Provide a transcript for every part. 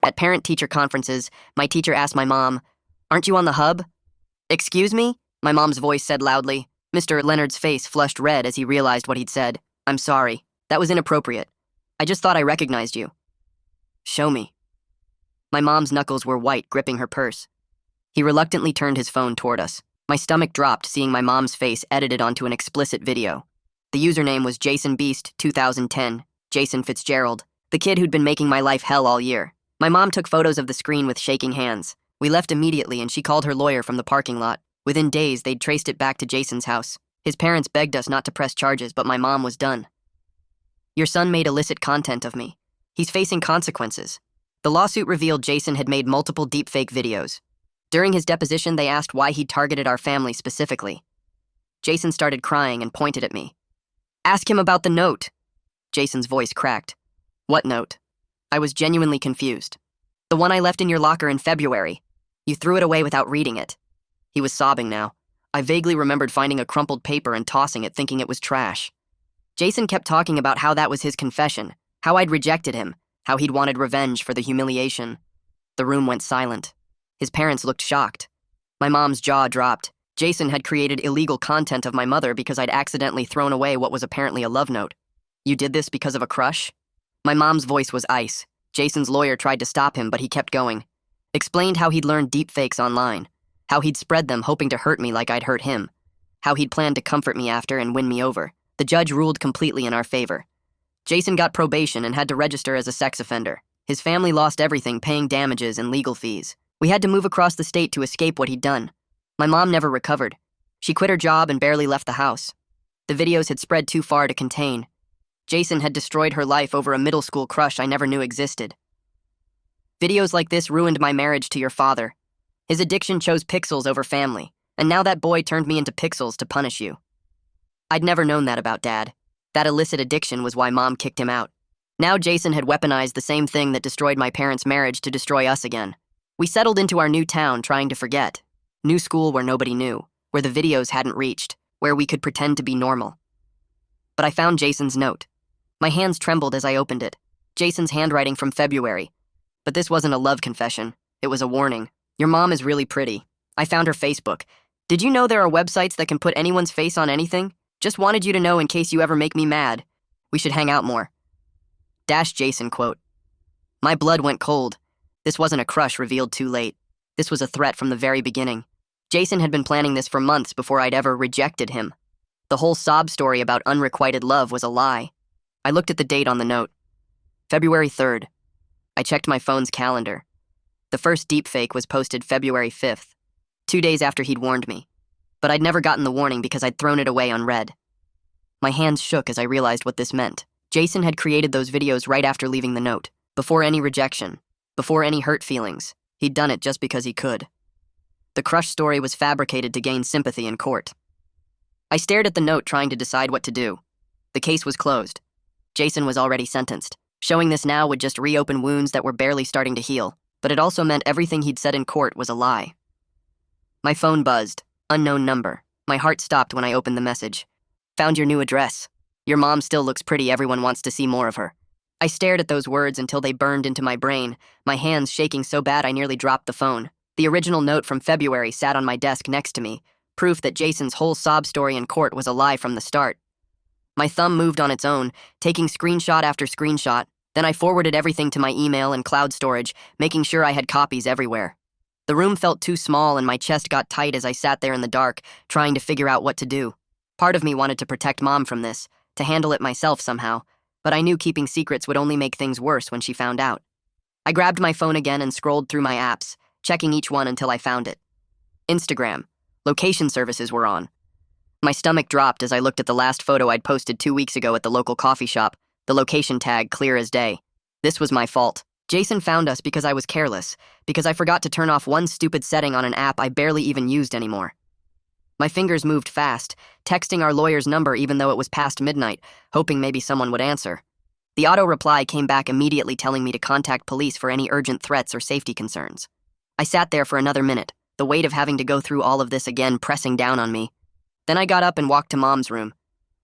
At parent-teacher conferences, my teacher asked my mom, "Aren't you on the hub?" "Excuse me?" My mom's voice said loudly. Mr. Leonard's face flushed red as he realized what he'd said. "I'm sorry. That was inappropriate. I just thought I recognized you." "Show me." My mom's knuckles were white, gripping her purse. He reluctantly turned his phone toward us. My stomach dropped seeing my mom's face edited onto an explicit video. The username was Jason Beast 2010, Jason Fitzgerald, the kid who'd been making my life hell all year. My mom took photos of the screen with shaking hands. We left immediately and she called her lawyer from the parking lot. Within days, they'd traced it back to Jason's house. His parents begged us not to press charges, but my mom was done. "Your son made illicit content of me. He's facing consequences." The lawsuit revealed Jason had made multiple deepfake videos. During his deposition, they asked why he'd targeted our family specifically. Jason started crying and pointed at me. "Ask him about the note." Jason's voice cracked. "What note?" I was genuinely confused. "The one I left in your locker in February. You threw it away without reading it." He was sobbing now. I vaguely remembered finding a crumpled paper and tossing it, thinking it was trash. Jason kept talking about how that was his confession, how I'd rejected him, how he'd wanted revenge for the humiliation. The room went silent. His parents looked shocked. My mom's jaw dropped. Jason had created illegal content of my mother because I'd accidentally thrown away what was apparently a love note. "You did this because of a crush?" My mom's voice was ice. Jason's lawyer tried to stop him, but he kept going. Explained how he'd learned deepfakes online, how he'd spread them hoping to hurt me like I'd hurt him, how he'd planned to comfort me after and win me over. The judge ruled completely in our favor. Jason got probation and had to register as a sex offender. His family lost everything, paying damages and legal fees. We had to move across the state to escape what he'd done. My mom never recovered. She quit her job and barely left the house. The videos had spread too far to contain. Jason had destroyed her life over a middle school crush I never knew existed. "Videos like this ruined my marriage to your father. His addiction chose pixels over family, and now that boy turned me into pixels to punish you." I'd never known that about Dad. That illicit addiction was why Mom kicked him out. Now Jason had weaponized the same thing that destroyed my parents' marriage to destroy us again. We settled into our new town trying to forget. New school where nobody knew, where the videos hadn't reached, where we could pretend to be normal. But I found Jason's note. My hands trembled as I opened it. Jason's handwriting from February. But this wasn't a love confession. It was a warning. "Your mom is really pretty. I found her Facebook. Did you know there are websites that can put anyone's face on anything? Just wanted you to know in case you ever make me mad. We should hang out more." Dash Jason quote. My blood went cold. This wasn't a crush revealed too late. This was a threat from the very beginning. Jason had been planning this for months before I'd ever rejected him. The whole sob story about unrequited love was a lie. I looked at the date on the note. February 3rd. I checked my phone's calendar. The first deepfake was posted February 5th, 2 days after he'd warned me. But I'd never gotten the warning because I'd thrown it away unread. My hands shook as I realized what this meant. Jason had created those videos right after leaving the note, before any rejection, before any hurt feelings. He'd done it just because he could. The crush story was fabricated to gain sympathy in court. I stared at the note trying to decide what to do. The case was closed. Jason was already sentenced. Showing this now would just reopen wounds that were barely starting to heal, but it also meant everything he'd said in court was a lie. My phone buzzed. Unknown number. My heart stopped when I opened the message. "Found your new address. Your mom still looks pretty. Everyone wants to see more of her." I stared at those words until they burned into my brain, my hands shaking so bad I nearly dropped the phone. The original note from February sat on my desk next to me, proof that Jason's whole sob story in court was a lie from the start. My thumb moved on its own, taking screenshot after screenshot. Then I forwarded everything to my email and cloud storage, making sure I had copies everywhere. The room felt too small and my chest got tight as I sat there in the dark, trying to figure out what to do. Part of me wanted to protect Mom from this, to handle it myself somehow, but I knew keeping secrets would only make things worse when she found out. I grabbed my phone again and scrolled through my apps, checking each one until I found it. Instagram. Location services were on. My stomach dropped as I looked at the last photo I'd posted 2 weeks ago at the local coffee shop, the location tag clear as day. This was my fault. Jason found us because I was careless, because I forgot to turn off one stupid setting on an app I barely even used anymore. My fingers moved fast, texting our lawyer's number even though it was past midnight, hoping maybe someone would answer. The auto reply came back immediately telling me to contact police for any urgent threats or safety concerns. I sat there for another minute, the weight of having to go through all of this again pressing down on me. Then I got up and walked to Mom's room.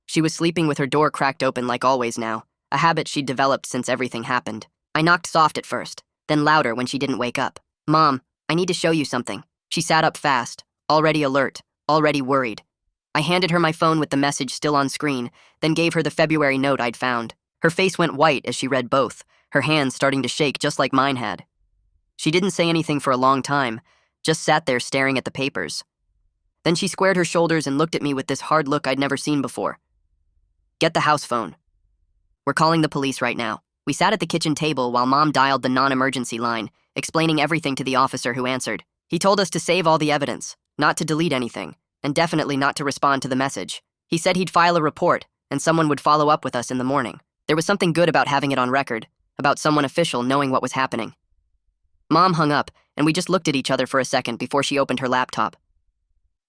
She was sleeping with her door cracked open like always now, a habit she'd developed since everything happened. I knocked soft at first, then louder when she didn't wake up. "Mom, I need to show you something." She sat up fast, already alert, already worried. I handed her my phone with the message still on screen, then gave her the February note I'd found. Her face went white as she read both, her hands starting to shake just like mine had. She didn't say anything for a long time, just sat there staring at the papers. Then she squared her shoulders and looked at me with this hard look I'd never seen before. "Get the house phone. We're calling the police right now." We sat at the kitchen table while Mom dialed the non-emergency line, explaining everything to the officer who answered. He told us to save all the evidence, not to delete anything, and definitely not to respond to the message. He said he'd file a report, and someone would follow up with us in the morning. There was something good about having it on record, about someone official knowing what was happening. Mom hung up, and we just looked at each other for a second before she opened her laptop.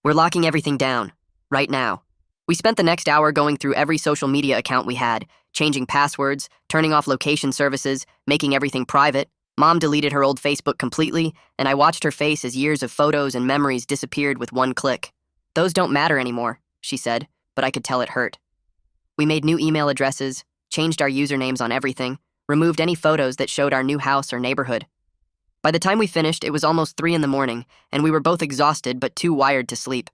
"We're locking everything down, right now." We spent the next hour going through every social media account we had, changing passwords, turning off location services, making everything private. Mom deleted her old Facebook completely, and I watched her face as years of photos and memories disappeared with one click. "Those don't matter anymore," she said, but I could tell it hurt. We made new email addresses, changed our usernames on everything, removed any photos that showed our new house or neighborhood. By the time we finished, it was almost 3 a.m, and we were both exhausted but too wired to sleep.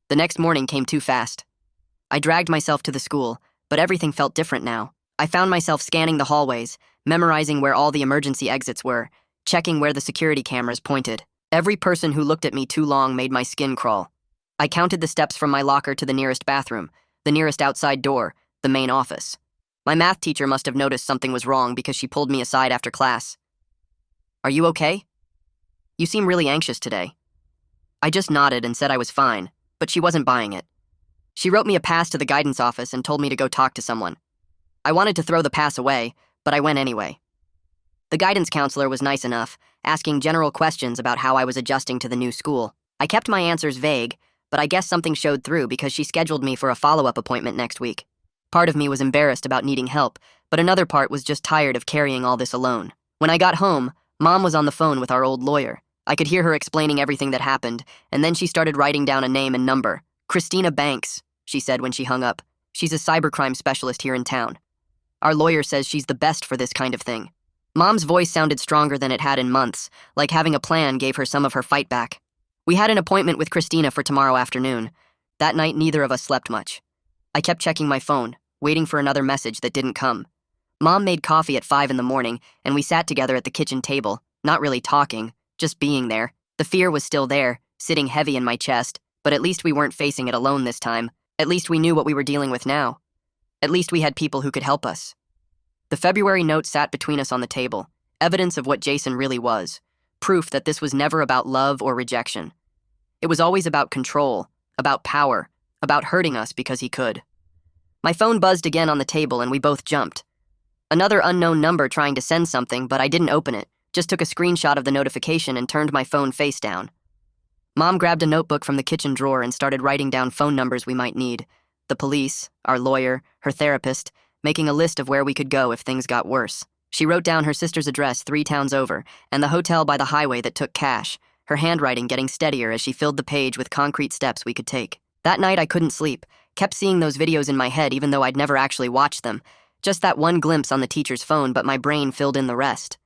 The next morning came too fast. I dragged myself to the school, but everything felt different now. I found myself scanning the hallways, memorizing where all the emergency exits were, checking where the security cameras pointed. Every person who looked at me too long made my skin crawl. I counted the steps from my locker to the nearest bathroom, the nearest outside door, the main office. My math teacher must have noticed something was wrong because she pulled me aside after class. "Are you okay? You seem really anxious today." I just nodded and said I was fine, but she wasn't buying it. She wrote me a pass to the guidance office and told me to go talk to someone. I wanted to throw the pass away, but I went anyway. The guidance counselor was nice enough, asking general questions about how I was adjusting to the new school. I kept my answers vague, but I guess something showed through because she scheduled me for a follow-up appointment next week. Part of me was embarrassed about needing help, but another part was just tired of carrying all this alone. When I got home, Mom was on the phone with our old lawyer. I could hear her explaining everything that happened, and then she started writing down a name and number. "Christina Banks," she said when she hung up. "She's a cybercrime specialist here in town. Our lawyer says she's the best for this kind of thing." Mom's voice sounded stronger than it had in months, like having a plan gave her some of her fight back. We had an appointment with Christina for tomorrow afternoon. That night, neither of us slept much. I kept checking my phone, waiting for another message that didn't come. Mom made coffee at 5 a.m, and we sat together at the kitchen table, not really talking, just being there. The fear was still there, sitting heavy in my chest, but at least we weren't facing it alone this time. At least we knew what we were dealing with now. At least we had people who could help us. The February note sat between us on the table, evidence of what Jason really was, proof that this was never about love or rejection. It was always about control, about power, about hurting us because he could. My phone buzzed again on the table and we both jumped. Another unknown number trying to send something, but I didn't open it, just took a screenshot of the notification and turned my phone face down. Mom grabbed a notebook from the kitchen drawer and started writing down phone numbers we might need. The police, our lawyer, her therapist, making a list of where we could go if things got worse. She wrote down her sister's address 3 towns over, and the hotel by the highway that took cash, her handwriting getting steadier as she filled the page with concrete steps we could take. That night I couldn't sleep, kept seeing those videos in my head even though I'd never actually watched them. Just that one glimpse on the teacher's phone, but my brain filled in the rest.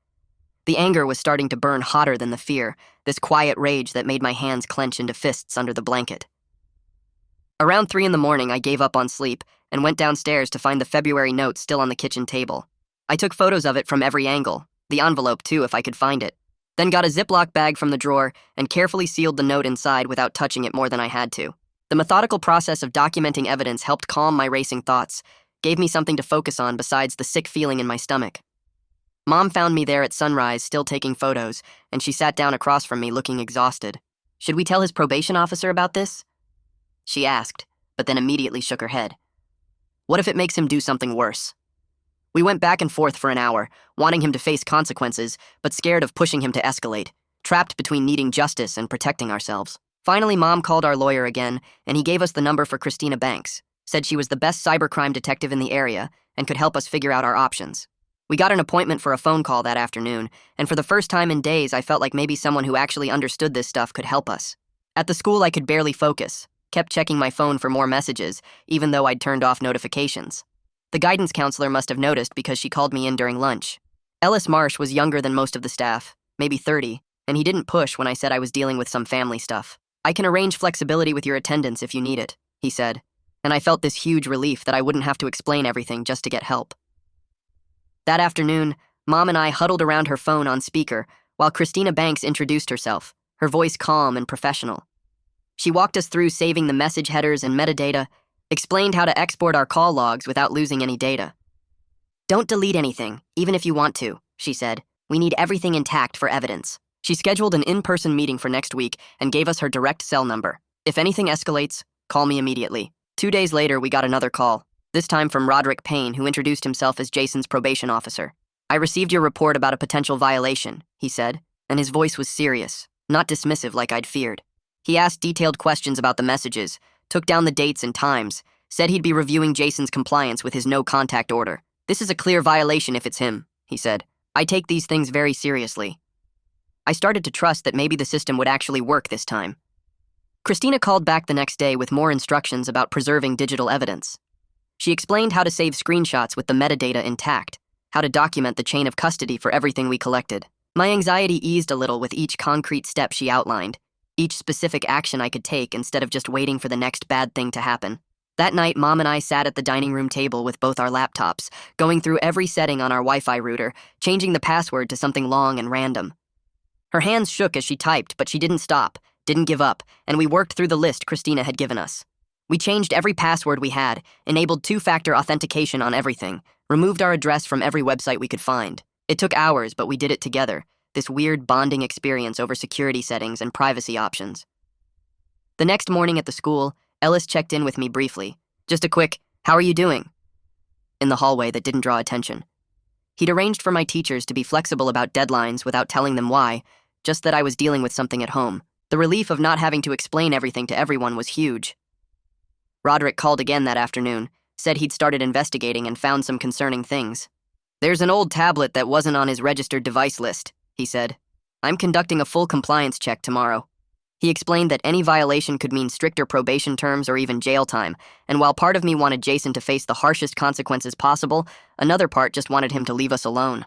The anger was starting to burn hotter than the fear, this quiet rage that made my hands clench into fists under the blanket. Around 3 a.m, I gave up on sleep and went downstairs to find the February note still on the kitchen table. I took photos of it from every angle, the envelope too if I could find it, then got a Ziploc bag from the drawer and carefully sealed the note inside without touching it more than I had to. The methodical process of documenting evidence helped calm my racing thoughts, gave me something to focus on besides the sick feeling in my stomach. Mom found me there at sunrise, still taking photos, and she sat down across from me looking exhausted. "Should we tell his probation officer about this?" she asked, but then immediately shook her head. "What if it makes him do something worse?" We went back and forth for an hour, wanting him to face consequences, but scared of pushing him to escalate, trapped between needing justice and protecting ourselves. Finally, Mom called our lawyer again, and he gave us the number for Christina Banks, said she was the best cybercrime detective in the area and could help us figure out our options. We got an appointment for a phone call that afternoon, and for the first time in days, I felt like maybe someone who actually understood this stuff could help us. At the school, I could barely focus, kept checking my phone for more messages, even though I'd turned off notifications. The guidance counselor must have noticed because she called me in during lunch. Ellis Marsh was younger than most of the staff, maybe 30, and he didn't push when I said I was dealing with some family stuff. "I can arrange flexibility with your attendance if you need it," he said, and I felt this huge relief that I wouldn't have to explain everything just to get help. That afternoon, Mom and I huddled around her phone on speaker while Christina Banks introduced herself, her voice calm and professional. She walked us through saving the message headers and metadata, explained how to export our call logs without losing any data. "Don't delete anything, even if you want to," she said. "We need everything intact for evidence." She scheduled an in-person meeting for next week and gave us her direct cell number. "If anything escalates, call me immediately." 2 days later, we got another call, this time from Roderick Payne, who introduced himself as Jason's probation officer. "I received your report about a potential violation," he said, and his voice was serious, not dismissive like I'd feared. He asked detailed questions about the messages, took down the dates and times, said he'd be reviewing Jason's compliance with his no-contact order. "This is a clear violation if it's him," he said. "I take these things very seriously." I started to trust that maybe the system would actually work this time. Christina called back the next day with more instructions about preserving digital evidence. She explained how to save screenshots with the metadata intact, how to document the chain of custody for everything we collected. My anxiety eased a little with each concrete step she outlined, each specific action I could take instead of just waiting for the next bad thing to happen. That night, Mom and I sat at the dining room table with both our laptops, going through every setting on our Wi-Fi router, changing the password to something long and random. Her hands shook as she typed, but she didn't stop, didn't give up, and we worked through the list Christina had given us. We changed every password we had, enabled two-factor authentication on everything, removed our address from every website we could find. It took hours, but we did it together, this weird bonding experience over security settings and privacy options. The next morning at the school, Ellis checked in with me briefly. Just a quick, "How are you doing?" in the hallway that didn't draw attention. He'd arranged for my teachers to be flexible about deadlines without telling them why, just that I was dealing with something at home. The relief of not having to explain everything to everyone was huge. Roderick called again that afternoon, said he'd started investigating and found some concerning things. "There's an old tablet that wasn't on his registered device list," he said. "I'm conducting a full compliance check tomorrow." He explained that any violation could mean stricter probation terms or even jail time, and while part of me wanted Jason to face the harshest consequences possible, another part just wanted him to leave us alone.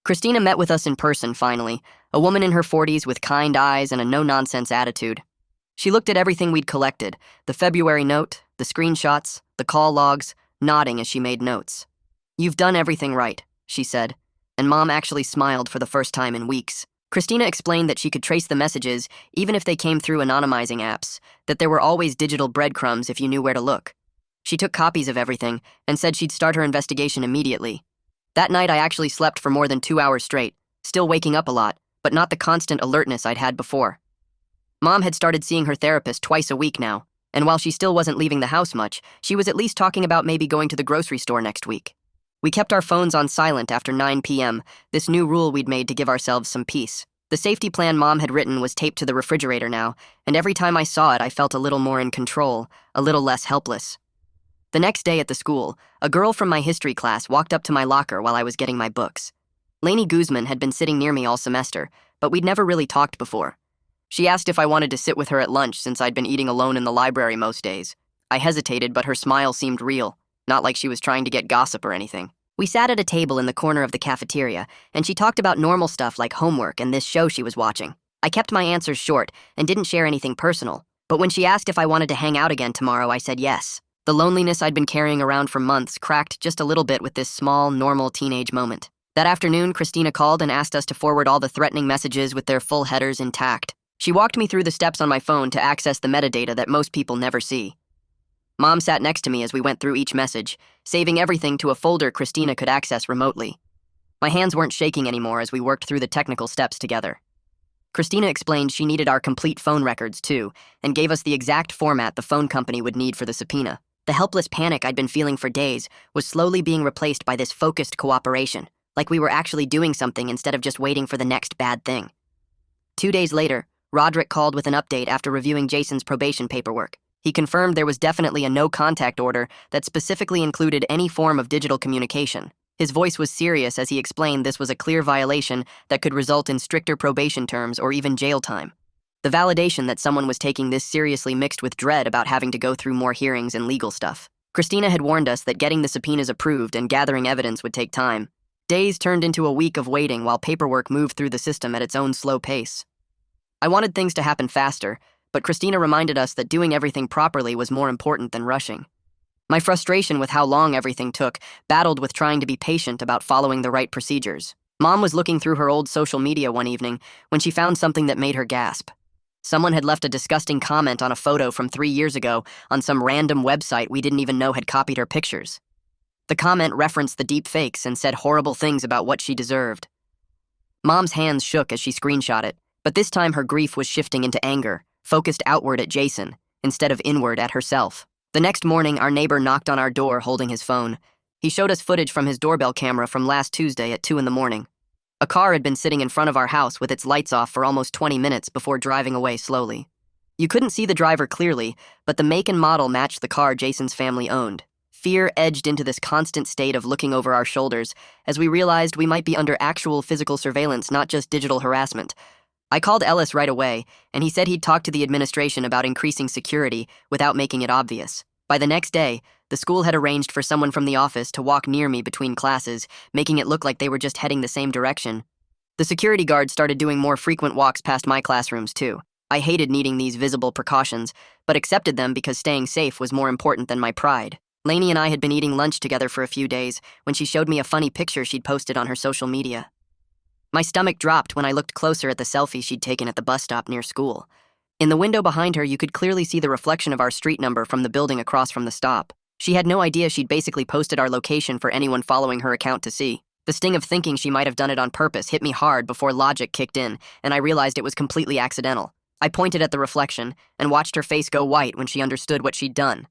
Christina met with us in person finally, a woman in her 40s with kind eyes and a no-nonsense attitude. She looked at everything we'd collected, the February note, the screenshots, the call logs, nodding as she made notes. "You've done everything right," she said, and Mom actually smiled for the first time in weeks. Christina explained that she could trace the messages even if they came through anonymizing apps, that there were always digital breadcrumbs if you knew where to look. She took copies of everything and said she'd start her investigation immediately. That night I actually slept for more than 2 hours straight, still waking up a lot, but not the constant alertness I'd had before. Mom had started seeing her therapist twice a week now, and while she still wasn't leaving the house much, she was at least talking about maybe going to the grocery store next week. We kept our phones on silent after 9 p.m., this new rule we'd made to give ourselves some peace. The safety plan Mom had written was taped to the refrigerator now, and every time I saw it I felt a little more in control, a little less helpless. The next day at the school, a girl from my history class walked up to my locker while I was getting my books. Lainey Guzman had been sitting near me all semester, but we'd never really talked before. She asked if I wanted to sit with her at lunch since I'd been eating alone in the library most days. I hesitated, but her smile seemed real, not like she was trying to get gossip or anything. We sat at a table in the corner of the cafeteria, and she talked about normal stuff like homework and this show she was watching. I kept my answers short and didn't share anything personal, but when she asked if I wanted to hang out again tomorrow, I said yes. The loneliness I'd been carrying around for months cracked just a little bit with this small, normal teenage moment. That afternoon, Christina called and asked us to forward all the threatening messages with their full headers intact. She walked me through the steps on my phone to access the metadata that most people never see. Mom sat next to me as we went through each message, saving everything to a folder Christina could access remotely. My hands weren't shaking anymore as we worked through the technical steps together. Christina explained she needed our complete phone records, too, and gave us the exact format the phone company would need for the subpoena. The helpless panic I'd been feeling for days was slowly being replaced by this focused cooperation, like we were actually doing something instead of just waiting for the next bad thing. 2 days later, Roderick called with an update after reviewing Jason's probation paperwork. He confirmed there was definitely a no-contact order that specifically included any form of digital communication. His voice was serious as he explained this was a clear violation that could result in stricter probation terms or even jail time. The validation that someone was taking this seriously mixed with dread about having to go through more hearings and legal stuff. Christina had warned us that getting the subpoenas approved and gathering evidence would take time. Days turned into a week of waiting while paperwork moved through the system at its own slow pace. I wanted things to happen faster, but Christina reminded us that doing everything properly was more important than rushing. My frustration with how long everything took battled with trying to be patient about following the right procedures. Mom was looking through her old social media one evening when she found something that made her gasp. Someone had left a disgusting comment on a photo from 3 years ago on some random website we didn't even know had copied her pictures. The comment referenced the deep fakes and said horrible things about what she deserved. Mom's hands shook as she screenshot it, but this time her grief was shifting into anger, focused outward at Jason, instead of inward at herself. The next morning, our neighbor knocked on our door holding his phone. He showed us footage from his doorbell camera from last Tuesday at 2 in the morning. A car had been sitting in front of our house with its lights off for almost 20 minutes before driving away slowly. You couldn't see the driver clearly, but the make and model matched the car Jason's family owned. Fear edged into this constant state of looking over our shoulders as we realized we might be under actual physical surveillance, not just digital harassment. I called Ellis right away, and he said he'd talk to the administration about increasing security without making it obvious. By the next day, the school had arranged for someone from the office to walk near me between classes, making it look like they were just heading the same direction. The security guard started doing more frequent walks past my classrooms, too. I hated needing these visible precautions, but accepted them because staying safe was more important than my pride. Lainey and I had been eating lunch together for a few days when she showed me a funny picture she'd posted on her social media. My stomach dropped when I looked closer at the selfie she'd taken at the bus stop near school. In the window behind her, you could clearly see the reflection of our street number from the building across from the stop. She had no idea she'd basically posted our location for anyone following her account to see. The sting of thinking she might have done it on purpose hit me hard before logic kicked in, and I realized it was completely accidental. I pointed at the reflection and watched her face go white when she understood what she'd done.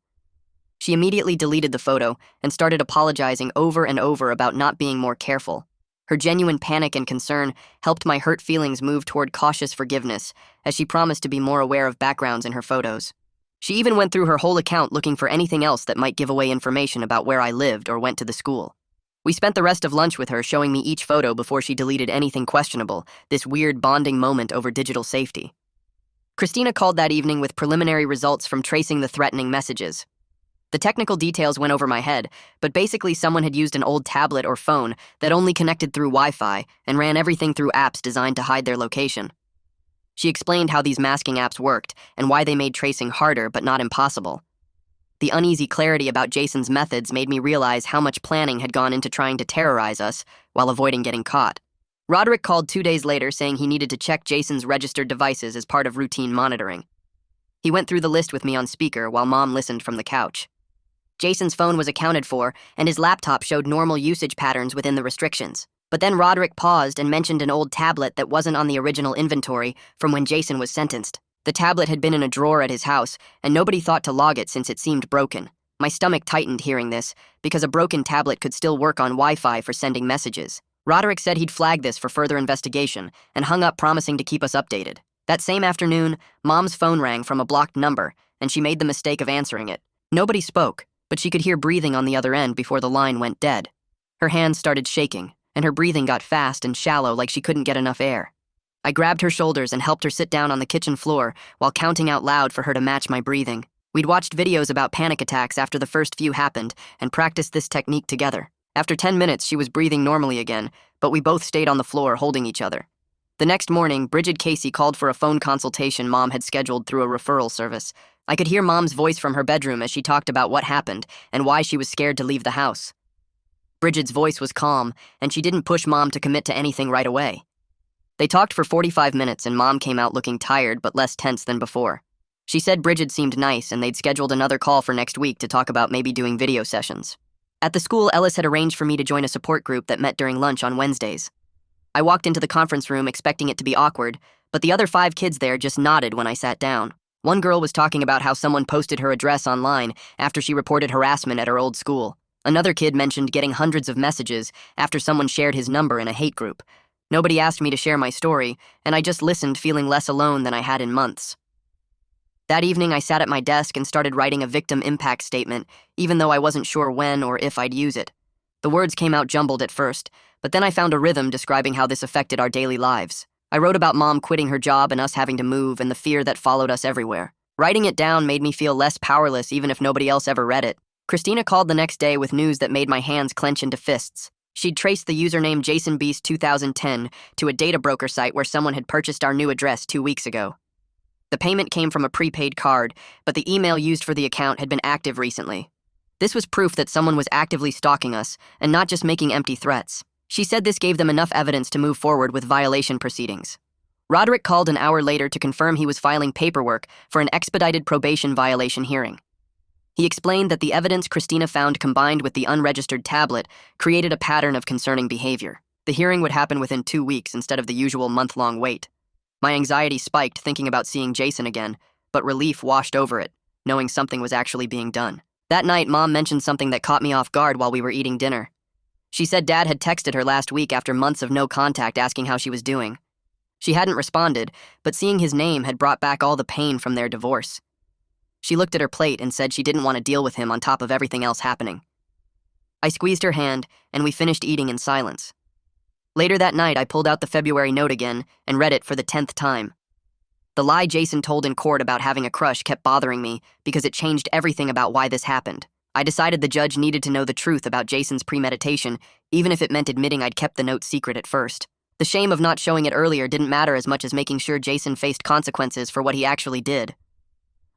She immediately deleted the photo and started apologizing over and over about not being more careful. Her genuine panic and concern helped my hurt feelings move toward cautious forgiveness, as she promised to be more aware of backgrounds in her photos. She even went through her whole account looking for anything else that might give away information about where I lived or went to the school. We spent the rest of lunch with her showing me each photo before she deleted anything questionable, this weird bonding moment over digital safety. Christina called that evening with preliminary results from tracing the threatening messages. The technical details went over my head, but basically someone had used an old tablet or phone that only connected through Wi-Fi and ran everything through apps designed to hide their location. She explained how these masking apps worked and why they made tracing harder but not impossible. The uneasy clarity about Jason's methods made me realize how much planning had gone into trying to terrorize us while avoiding getting caught. Roderick called 2 days later saying he needed to check Jason's registered devices as part of routine monitoring. He went through the list with me on speaker while Mom listened from the couch. Jason's phone was accounted for, and his laptop showed normal usage patterns within the restrictions. But then Roderick paused and mentioned an old tablet that wasn't on the original inventory from when Jason was sentenced. The tablet had been in a drawer at his house, and nobody thought to log it since it seemed broken. My stomach tightened hearing this, because a broken tablet could still work on Wi-Fi for sending messages. Roderick said he'd flag this for further investigation, and hung up promising to keep us updated. That same afternoon, Mom's phone rang from a blocked number, and she made the mistake of answering it. Nobody spoke, but she could hear breathing on the other end before the line went dead. Her hands started shaking, and her breathing got fast and shallow like she couldn't get enough air. I grabbed her shoulders and helped her sit down on the kitchen floor while counting out loud for her to match my breathing. We'd watched videos about panic attacks after the first few happened and practiced this technique together. After 10 minutes, she was breathing normally again, but we both stayed on the floor holding each other. The next morning, Bridget Casey called for a phone consultation Mom had scheduled through a referral service. I could hear Mom's voice from her bedroom as she talked about what happened and why she was scared to leave the house. Bridget's voice was calm, and she didn't push Mom to commit to anything right away. They talked for 45 minutes, and Mom came out looking tired but less tense than before. She said Bridget seemed nice, and they'd scheduled another call for next week to talk about maybe doing video sessions. At the school, Ellis had arranged for me to join a support group that met during lunch on Wednesdays. I walked into the conference room expecting it to be awkward, but the other 5 kids there just nodded when I sat down. One girl was talking about how someone posted her address online after she reported harassment at her old school. Another kid mentioned getting hundreds of messages after someone shared his number in a hate group. Nobody asked me to share my story, and I just listened, feeling less alone than I had in months. That evening, I sat at my desk and started writing a victim impact statement, even though I wasn't sure when or if I'd use it. The words came out jumbled at first, but then I found a rhythm describing how this affected our daily lives. I wrote about Mom quitting her job and us having to move and the fear that followed us everywhere. Writing it down made me feel less powerless even if nobody else ever read it. Christina called the next day with news that made my hands clench into fists. She'd traced the username JasonBeast2010 to a data broker site where someone had purchased our new address 2 weeks ago. The payment came from a prepaid card, but the email used for the account had been active recently. This was proof that someone was actively stalking us and not just making empty threats. She said this gave them enough evidence to move forward with violation proceedings. Roderick called an hour later to confirm he was filing paperwork for an expedited probation violation hearing. He explained that the evidence Christina found combined with the unregistered tablet created a pattern of concerning behavior. The hearing would happen within 2 weeks instead of the usual month-long wait. My anxiety spiked thinking about seeing Jason again, but relief washed over it, knowing something was actually being done. That night, Mom mentioned something that caught me off guard while we were eating dinner. She said Dad had texted her last week after months of no contact asking how she was doing. She hadn't responded, but seeing his name had brought back all the pain from their divorce. She looked at her plate and said she didn't want to deal with him on top of everything else happening. I squeezed her hand, and we finished eating in silence. Later that night, I pulled out the February note again and read it for the 10th time. The lie Jason told in court about having a crush kept bothering me because it changed everything about why this happened. I decided the judge needed to know the truth about Jason's premeditation, even if it meant admitting I'd kept the note secret at first. The shame of not showing it earlier didn't matter as much as making sure Jason faced consequences for what he actually did.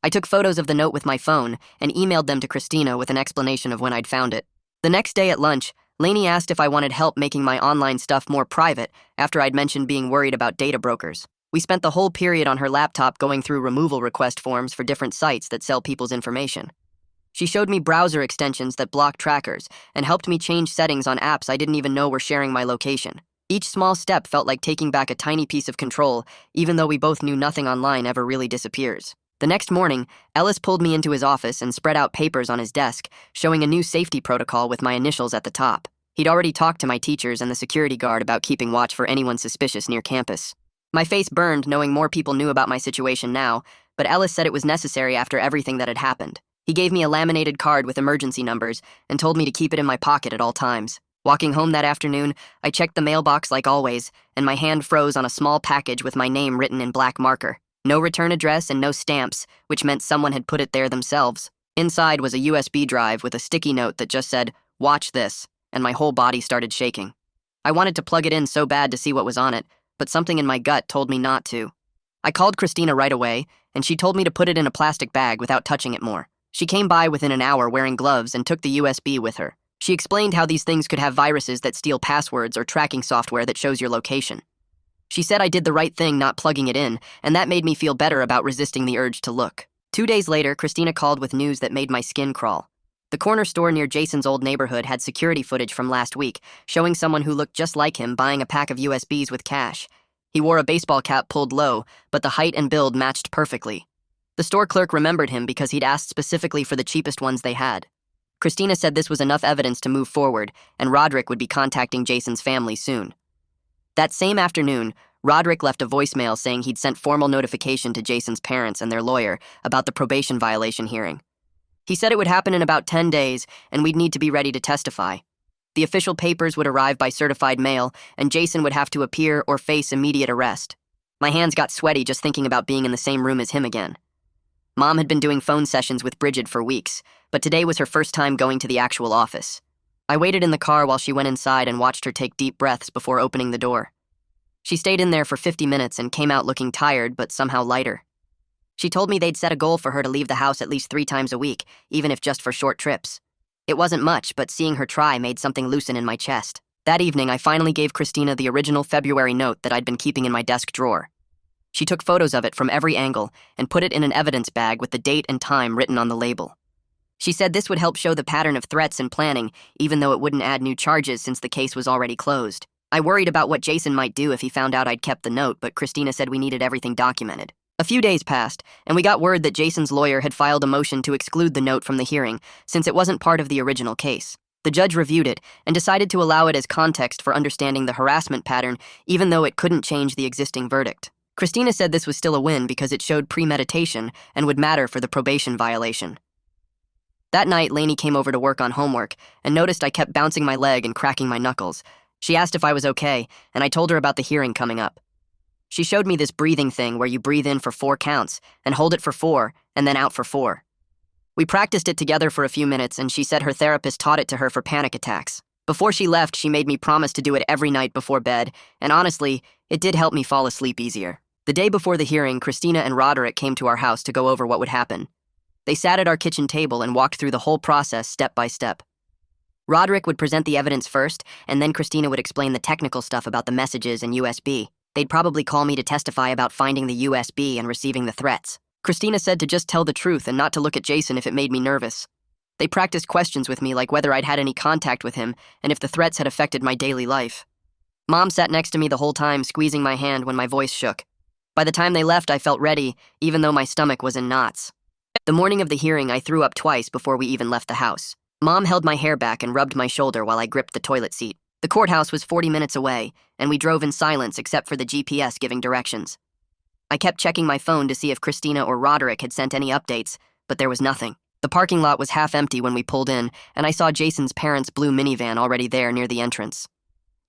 I took photos of the note with my phone and emailed them to Christina with an explanation of when I'd found it. The next day at lunch, Lainey asked if I wanted help making my online stuff more private after I'd mentioned being worried about data brokers. We spent the whole period on her laptop going through removal request forms for different sites that sell people's information. She showed me browser extensions that block trackers and helped me change settings on apps I didn't even know were sharing my location. Each small step felt like taking back a tiny piece of control, even though we both knew nothing online ever really disappears. The next morning, Ellis pulled me into his office and spread out papers on his desk, showing a new safety protocol with my initials at the top. He'd already talked to my teachers and the security guard about keeping watch for anyone suspicious near campus. My face burned knowing more people knew about my situation now, but Ellis said it was necessary after everything that had happened. He gave me a laminated card with emergency numbers and told me to keep it in my pocket at all times. Walking home that afternoon, I checked the mailbox like always, and my hand froze on a small package with my name written in black marker. No return address and no stamps, which meant someone had put it there themselves. Inside was a USB drive with a sticky note that just said, "Watch this," and my whole body started shaking. I wanted to plug it in so bad to see what was on it, but something in my gut told me not to. I called Christina right away, and she told me to put it in a plastic bag without touching it more. She came by within an hour wearing gloves and took the USB with her. She explained how these things could have viruses that steal passwords or tracking software that shows your location. She said I did the right thing not plugging it in, and that made me feel better about resisting the urge to look. 2 days later, Christina called with news that made my skin crawl. The corner store near Jason's old neighborhood had security footage from last week, showing someone who looked just like him buying a pack of USBs with cash. He wore a baseball cap pulled low, but the height and build matched perfectly. The store clerk remembered him because he'd asked specifically for the cheapest ones they had. Christina said this was enough evidence to move forward, and Roderick would be contacting Jason's family soon. That same afternoon, Roderick left a voicemail saying he'd sent formal notification to Jason's parents and their lawyer about the probation violation hearing. He said it would happen in about 10 days, and we'd need to be ready to testify. The official papers would arrive by certified mail, and Jason would have to appear or face immediate arrest. My hands got sweaty just thinking about being in the same room as him again. Mom had been doing phone sessions with Bridget for weeks, but today was her first time going to the actual office. I waited in the car while she went inside and watched her take deep breaths before opening the door. She stayed in there for 50 minutes and came out looking tired but somehow lighter. She told me they'd set a goal for her to leave the house at least 3 times a week, even if just for short trips. It wasn't much, but seeing her try made something loosen in my chest. That evening, I finally gave Christina the original February note that I'd been keeping in my desk drawer. She took photos of it from every angle and put it in an evidence bag with the date and time written on the label. She said this would help show the pattern of threats and planning, even though it wouldn't add new charges since the case was already closed. I worried about what Jason might do if he found out I'd kept the note, but Christina said we needed everything documented. A few days passed, and we got word that Jason's lawyer had filed a motion to exclude the note from the hearing, since it wasn't part of the original case. The judge reviewed it and decided to allow it as context for understanding the harassment pattern, even though it couldn't change the existing verdict. Christina said this was still a win because it showed premeditation and would matter for the probation violation. That night, Lainey came over to work on homework and noticed I kept bouncing my leg and cracking my knuckles. She asked if I was okay, and I told her about the hearing coming up. She showed me this breathing thing where you breathe in for 4 counts and hold it for 4 and then out for 4. We practiced it together for a few minutes, and she said her therapist taught it to her for panic attacks. Before she left, she made me promise to do it every night before bed, and honestly, it did help me fall asleep easier. The day before the hearing, Christina and Roderick came to our house to go over what would happen. They sat at our kitchen table and walked through the whole process step by step. Roderick would present the evidence first, and then Christina would explain the technical stuff about the messages and USB. They'd probably call me to testify about finding the USB and receiving the threats. Christina said to just tell the truth and not to look at Jason if it made me nervous. They practiced questions with me like whether I'd had any contact with him and if the threats had affected my daily life. Mom sat next to me the whole time, squeezing my hand when my voice shook. By the time they left, I felt ready, even though my stomach was in knots. The morning of the hearing, I threw up twice before we even left the house. Mom held my hair back and rubbed my shoulder while I gripped the toilet seat. The courthouse was 40 minutes away, and we drove in silence except for the GPS giving directions. I kept checking my phone to see if Christina or Roderick had sent any updates, but there was nothing. The parking lot was half empty when we pulled in, and I saw Jason's parents' blue minivan already there near the entrance.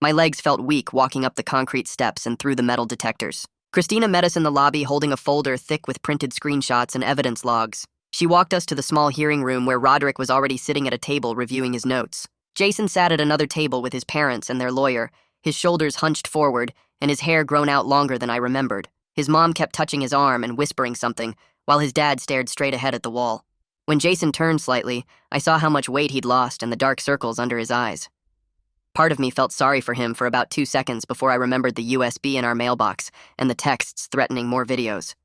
My legs felt weak walking up the concrete steps and through the metal detectors. Christina met us in the lobby holding a folder thick with printed screenshots and evidence logs. She walked us to the small hearing room where Roderick was already sitting at a table reviewing his notes. Jason sat at another table with his parents and their lawyer, his shoulders hunched forward and his hair grown out longer than I remembered. His mom kept touching his arm and whispering something, while his dad stared straight ahead at the wall. When Jason turned slightly, I saw how much weight he'd lost and the dark circles under his eyes. Part of me felt sorry for him for about 2 seconds before I remembered the USB in our mailbox and the texts threatening more videos.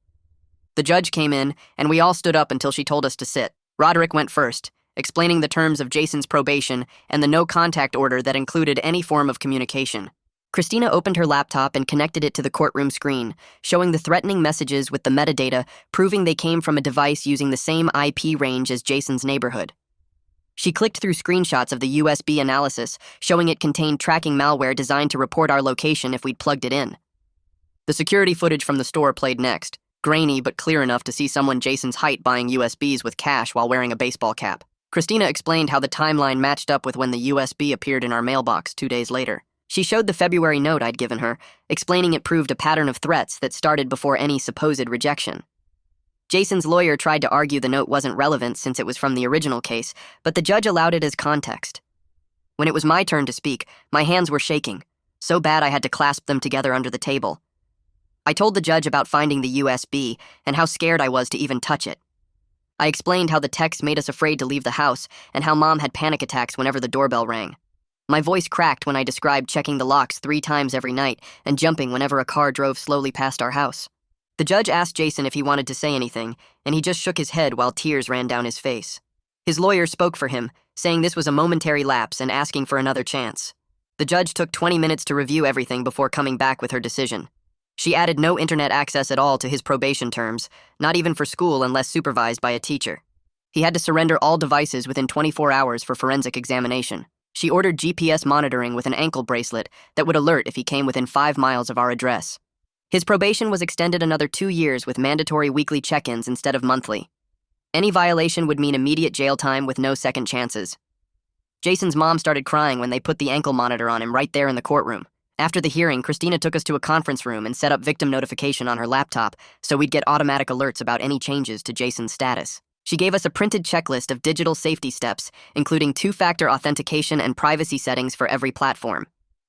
The judge came in, and we all stood up until she told us to sit. Roderick went first, explaining the terms of Jason's probation and the no-contact order that included any form of communication. Christina opened her laptop and connected it to the courtroom screen, showing the threatening messages with the metadata, proving they came from a device using the same IP range as Jason's neighborhood. She clicked through screenshots of the USB analysis, showing it contained tracking malware designed to report our location if we'd plugged it in. The security footage from the store played next, grainy but clear enough to see someone Jason's height buying USBs with cash while wearing a baseball cap. Christina explained how the timeline matched up with when the USB appeared in our mailbox 2 days later. She showed the February note I'd given her, explaining it proved a pattern of threats that started before any supposed rejection. Jason's lawyer tried to argue the note wasn't relevant since it was from the original case, but the judge allowed it as context. When it was my turn to speak, my hands were shaking, so bad I had to clasp them together under the table. I told the judge about finding the USB and how scared I was to even touch it. I explained how the text made us afraid to leave the house and how Mom had panic attacks whenever the doorbell rang. My voice cracked when I described checking the locks 3 times every night and jumping whenever a car drove slowly past our house. The judge asked Jason if he wanted to say anything, and he just shook his head while tears ran down his face. His lawyer spoke for him, saying this was a momentary lapse and asking for another chance. The judge took 20 minutes to review everything before coming back with her decision. She added no internet access at all to his probation terms, not even for school unless supervised by a teacher. He had to surrender all devices within 24 hours for forensic examination. She ordered GPS monitoring with an ankle bracelet that would alert if he came within 5 miles of our address. His probation was extended another 2 years with mandatory weekly check-ins instead of monthly. Any violation would mean immediate jail time with no second chances. Jason's mom started crying when they put the ankle monitor on him right there in the courtroom. After the hearing, Christina took us to a conference room and set up victim notification on her laptop so we'd get automatic alerts about any changes to Jason's status. She gave us a printed checklist of digital safety steps, including 2-factor authentication and privacy settings for every platform.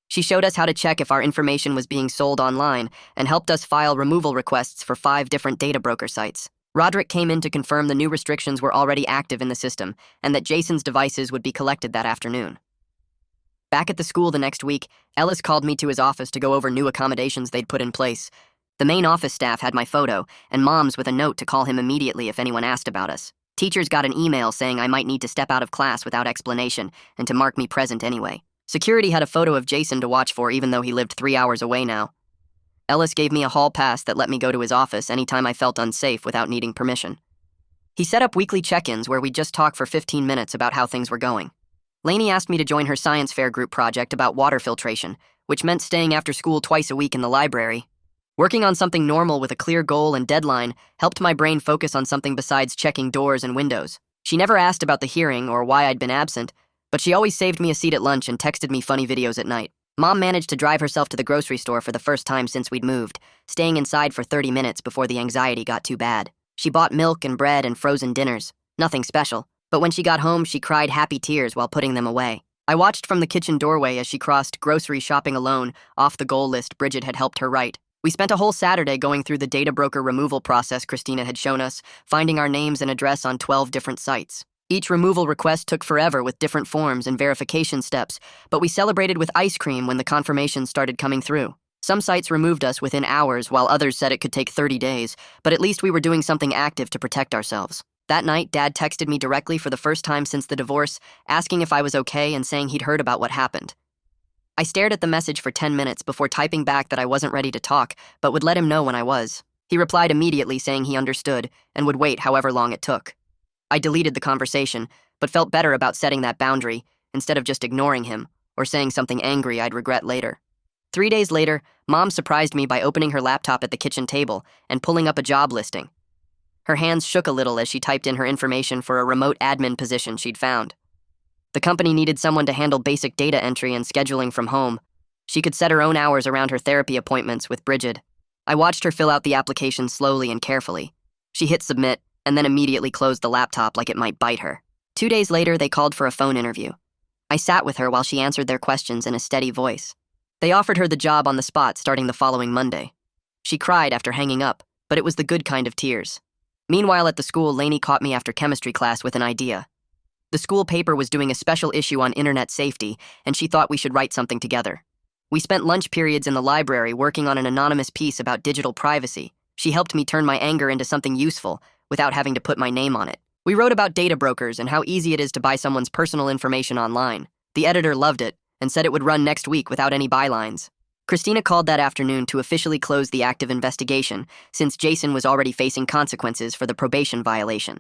She showed us how to check if our information was being sold online and helped us file removal requests for 5 different data broker sites. Roderick came in to confirm the new restrictions were already active in the system and that Jason's devices would be collected that afternoon. Back at the school the next week, Ellis called me to his office to go over new accommodations they'd put in place. The main office staff had my photo, and Mom's with a note to call him immediately if anyone asked about us. Teachers got an email saying I might need to step out of class without explanation and to mark me present anyway. Security had a photo of Jason to watch for even though he lived 3 hours away now. Ellis gave me a hall pass that let me go to his office anytime I felt unsafe without needing permission. He set up weekly check-ins where we'd just talk for 15 minutes about how things were going. Lainey asked me to join her science fair group project about water filtration, which meant staying after school twice a week in the library. Working on something normal with a clear goal and deadline helped my brain focus on something besides checking doors and windows. She never asked about the hearing or why I'd been absent, but she always saved me a seat at lunch and texted me funny videos at night. Mom managed to drive herself to the grocery store for the first time since we'd moved, staying inside for 30 minutes before the anxiety got too bad. She bought milk and bread and frozen dinners. Nothing special. But when she got home, she cried happy tears while putting them away. I watched from the kitchen doorway as she crossed grocery shopping alone off the goal list Bridget had helped her write. We spent a whole Saturday going through the data broker removal process Christina had shown us, finding our names and address on 12 different sites. Each removal request took forever with different forms and verification steps, but we celebrated with ice cream when the confirmations started coming through. Some sites removed us within hours, while others said it could take 30 days, but at least we were doing something active to protect ourselves. That night, Dad texted me directly for the first time since the divorce, asking if I was okay and saying he'd heard about what happened. I stared at the message for 10 minutes before typing back that I wasn't ready to talk, but would let him know when I was. He replied immediately saying he understood and would wait however long it took. I deleted the conversation, but felt better about setting that boundary instead of just ignoring him or saying something angry I'd regret later. 3 days later, Mom surprised me by opening her laptop at the kitchen table and pulling up a job listing. Her hands shook a little as she typed in her information for a remote admin position she'd found. The company needed someone to handle basic data entry and scheduling from home. She could set her own hours around her therapy appointments with Bridget. I watched her fill out the application slowly and carefully. She hit submit and then immediately closed the laptop like it might bite her. 2 days later, they called for a phone interview. I sat with her while she answered their questions in a steady voice. They offered her the job on the spot starting the following Monday. She cried after hanging up, but it was the good kind of tears. Meanwhile, at the school, Lainey caught me after chemistry class with an idea. The school paper was doing a special issue on internet safety, and she thought we should write something together. We spent lunch periods in the library working on an anonymous piece about digital privacy. She helped me turn my anger into something useful without having to put my name on it. We wrote about data brokers and how easy it is to buy someone's personal information online. The editor loved it and said it would run next week without any bylines. Christina called that afternoon to officially close the active investigation, since Jason was already facing consequences for the probation violation.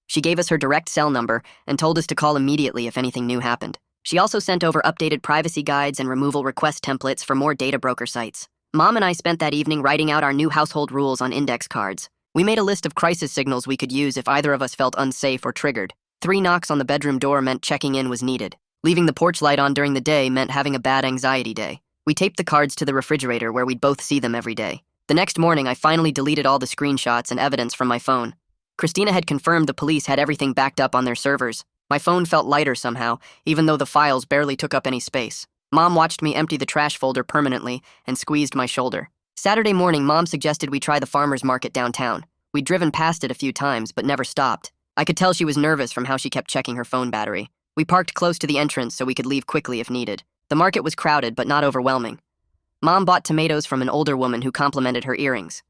She gave us her direct cell number and told us to call immediately if anything new happened. She also sent over updated privacy guides and removal request templates for more data broker sites. Mom and I spent that evening writing out our new household rules on index cards. We made a list of crisis signals we could use if either of us felt unsafe or triggered. 3 knocks on the bedroom door meant checking in was needed. Leaving the porch light on during the day meant having a bad anxiety day. We taped the cards to the refrigerator where we'd both see them every day. The next morning, I finally deleted all the screenshots and evidence from my phone. Christina had confirmed the police had everything backed up on their servers. My phone felt lighter somehow, even though the files barely took up any space. Mom watched me empty the trash folder permanently and squeezed my shoulder. Saturday morning, Mom suggested we try the farmer's market downtown. We'd driven past it a few times, but never stopped. I could tell she was nervous from how she kept checking her phone battery. We parked close to the entrance so we could leave quickly if needed. The market was crowded, but not overwhelming. Mom bought tomatoes from an older woman who complimented her earrings.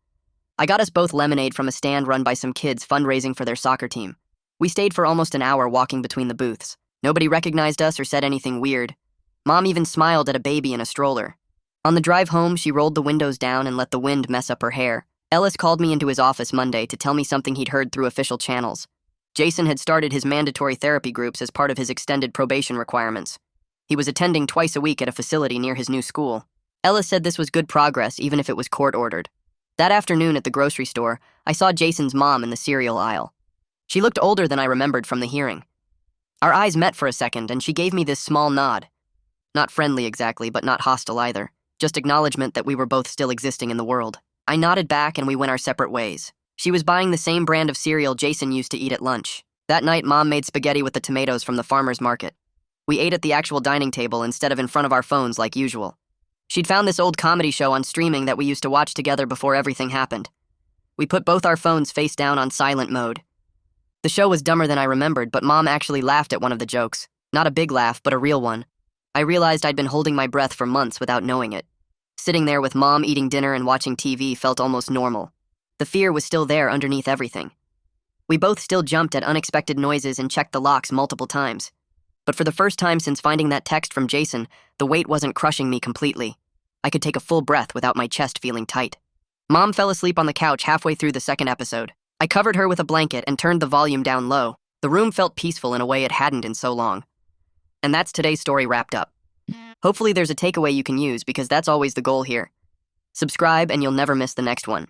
I got us both lemonade from a stand run by some kids fundraising for their soccer team. We stayed for almost an hour walking between the booths. Nobody recognized us or said anything weird. Mom even smiled at a baby in a stroller. On the drive home, she rolled the windows down and let the wind mess up her hair. Ellis called me into his office Monday to tell me something he'd heard through official channels. Jason had started his mandatory therapy groups as part of his extended probation requirements. He was attending twice a week at a facility near his new school. Ellis said this was good progress, even if it was court-ordered. That afternoon at the grocery store, I saw Jason's mom in the cereal aisle. She looked older than I remembered from the hearing. Our eyes met for a second, and she gave me this small nod. Not friendly exactly, but not hostile either. Just acknowledgement that we were both still existing in the world. I nodded back and we went our separate ways. She was buying the same brand of cereal Jason used to eat at lunch. That night, Mom made spaghetti with the tomatoes from the farmer's market. We ate at the actual dining table instead of in front of our phones like usual. She'd found this old comedy show on streaming that we used to watch together before everything happened. We put both our phones face down on silent mode. The show was dumber than I remembered, but Mom actually laughed at one of the jokes. Not a big laugh, but a real one. I realized I'd been holding my breath for months without knowing it. Sitting there with Mom eating dinner and watching TV felt almost normal. The fear was still there underneath everything. We both still jumped at unexpected noises and checked the locks multiple times. But for the first time since finding that text from Jason, the weight wasn't crushing me completely. I could take a full breath without my chest feeling tight. Mom fell asleep on the couch halfway through the second episode. I covered her with a blanket and turned the volume down low. The room felt peaceful in a way it hadn't in so long. And that's today's story wrapped up. Hopefully there's a takeaway you can use, because that's always the goal here. Subscribe and you'll never miss the next one.